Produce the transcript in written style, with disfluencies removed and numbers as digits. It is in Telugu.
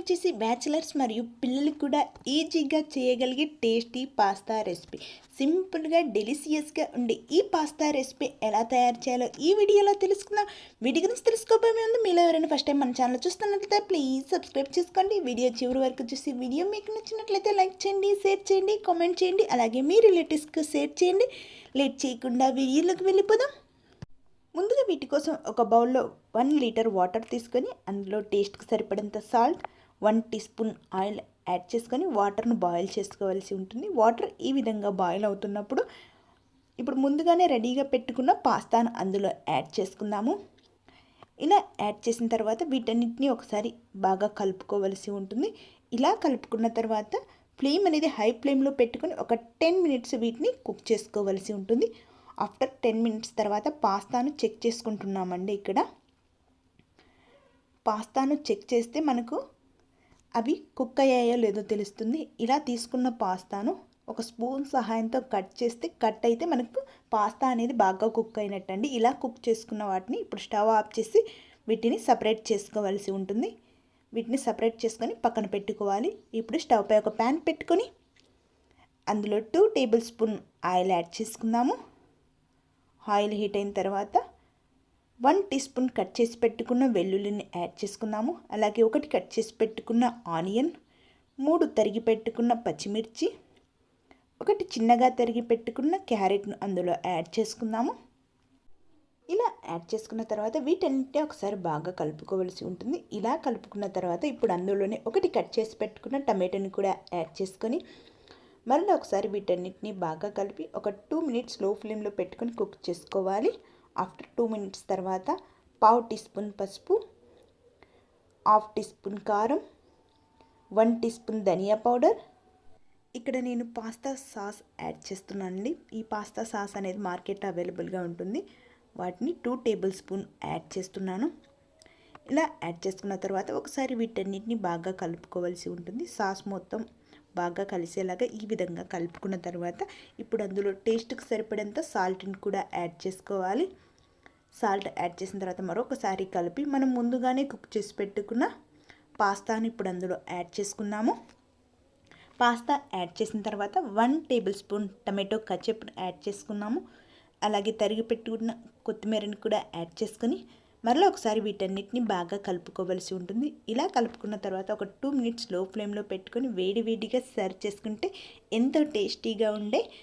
వచ్చేసి బ్యాచిలర్స్ మరియు పిల్లలకు కూడా ఈజీగా చేయగలిగే టేస్టీ పాస్తా రెసిపీ. సింపుల్గా డెలిషియస్గా ఉండే ఈ పాస్తా రెసిపీ ఎలా తయారు చేయాలో ఈ వీడియోలో తెలుసుకుందాం. వీడియో గురించి తెలుసుకోబోయే ముందు మీలో ఎవరైనా ఫస్ట్ టైం మన ఛానల్ చూస్తున్నట్లయితే ప్లీజ్ సబ్స్క్రైబ్ చేసుకోండి. వీడియో చివరి వరకు చూసి వీడియో మీకు నచ్చినట్లయితే లైక్ చేయండి, షేర్ చేయండి, కామెంట్ చేయండి, అలాగే మీ రిలేటివ్స్కి షేర్ చేయండి. లేట్ చేయకుండా వీడియోలోకి వెళ్ళిపోదాం. ముందుగా వీటి కోసం ఒక బౌల్లో 1 లీటర్ వాటర్ తీసుకొని అందులో టేస్ట్కి సరిపడంత salt, 1 teaspoon oil add చేసుకొని వాటర్ను బాయిల్ చేసుకోవాల్సి ఉంటుంది. వాటర్ ఈ విధంగా బాయిల్ అవుతున్నప్పుడు ఇప్పుడు ముందుగానే రెడీగా పెట్టుకున్న పాస్తాను అందులో యాడ్ చేసుకుందాము. ఇలా యాడ్ చేసిన తర్వాత వీటన్నిటిని ఒకసారి బాగా కలుపుకోవలసి ఉంటుంది. ఇలా కలుపుకున్న తర్వాత ఫ్లేమ్ అనేది హై ఫ్లేమ్లో పెట్టుకొని ఒక 10 మినిట్స్ వీటిని కుక్ చేసుకోవలసి ఉంటుంది. ఆఫ్టర్ 10 మినిట్స్ తర్వాత పాస్తాను చెక్ చేసుకుంటున్నామండి. ఇక్కడ పాస్తాను చెక్ చేస్తే మనకు అవి కుక్ అయ్యాయో లేదో తెలుస్తుంది. ఇలా తీసుకున్న పాస్తాను ఒక స్పూన్ సహాయంతో కట్ చేస్తే కట్ అయితే మనకు పాస్తా అనేది బాగా కుక్ అయినట్టండి. ఇలా కుక్ చేసుకున్న వాటిని ఇప్పుడు స్టవ్ ఆఫ్ చేసి వీటిని సపరేట్ చేసుకోవాల్సి ఉంటుంది. వీటిని సపరేట్ చేసుకొని పక్కన పెట్టుకోవాలి. ఇప్పుడు స్టవ్ పై ఒక ప్యాన్ పెట్టుకొని అందులో 2 టేబుల్ స్పూన్ ఆయిల్ యాడ్ చేసుకుందాము. ఆయిల్ హీట్ అయిన తర్వాత 1 టీ స్పూన్ కట్ చేసి పెట్టుకున్న వెల్లుల్లిని యాడ్ చేసుకున్నాము. అలాగే 1 కట్ చేసి పెట్టుకున్న ఆనియన్, 3 తరిగి పెట్టుకున్న పచ్చిమిర్చి, 1 చిన్నగా తరిగి పెట్టుకున్న క్యారెట్ను అందులో యాడ్ చేసుకుందాము. ఇలా యాడ్ చేసుకున్న తర్వాత వీటన్నిటిని ఒకసారి బాగా కలుపుకోవాల్సి ఉంటుంది. ఇలా కలుపుకున్న తర్వాత ఇప్పుడు అందులోనే 1 కట్ చేసి పెట్టుకున్న టమాటోని కూడా యాడ్ చేసుకొని మళ్ళీ ఒకసారి వీటన్నిటిని బాగా కలిపి ఒక 2 మినిట్స్ లో ఫ్లేమ్లో పెట్టుకొని కుక్ చేసుకోవాలి. ఆఫ్టర్ 2 మినిట్స్ తర్వాత 1/2 టీ స్పూన్ పసుపు, 1/2 టీ స్పూన్ కారం, 1 టీ స్పూన్ ధనియా పౌడర్. ఇక్కడ నేను పాస్తా సాస్ యాడ్ చేస్తున్నానండి. ఈ పాస్తా సాస్ అనేది మార్కెట్లో అవైలబుల్గా ఉంటుంది. వాటిని 2 టేబుల్ స్పూన్ యాడ్ చేస్తున్నాను. ఇలా యాడ్ చేసుకున్న తర్వాత ఒకసారి వీటన్నిటిని బాగా కలుపుకోవాల్సి ఉంటుంది. సాస్ మొత్తం బాగా కలిసేలాగా ఈ విధంగా కలుపుకున్న తర్వాత ఇప్పుడు అందులో టేస్ట్కి సరిపడేంత సాల్ట్ని కూడా యాడ్ చేసుకోవాలి. సాల్ట్ యాడ్ చేసిన తర్వాత మరొకసారి కలిపి మనం ముందుగానే కుక్ చేసి పెట్టుకున్న పాస్తాను ఇప్పుడు అందులో యాడ్ చేసుకున్నాము. పాస్తా యాడ్ చేసిన తర్వాత 1 table spoon tomato ketchup add చేసుకున్నాము. అలాగే తరిగి పెట్టుకున్న కొత్తిమీరని కూడా యాడ్ చేసుకొని మరలా ఒకసారి వీటన్నిటిని బాగా కలుపుకోవలసి ఉంటుంది. ఇలా కలుపుకున్న తర్వాత ఒక 2 మినిట్స్ లో ఫ్లేమ్లో పెట్టుకొని వేడివేడిగా సర్వ్ చేసుకుంటే ఎంతో టేస్టీగా ఉండే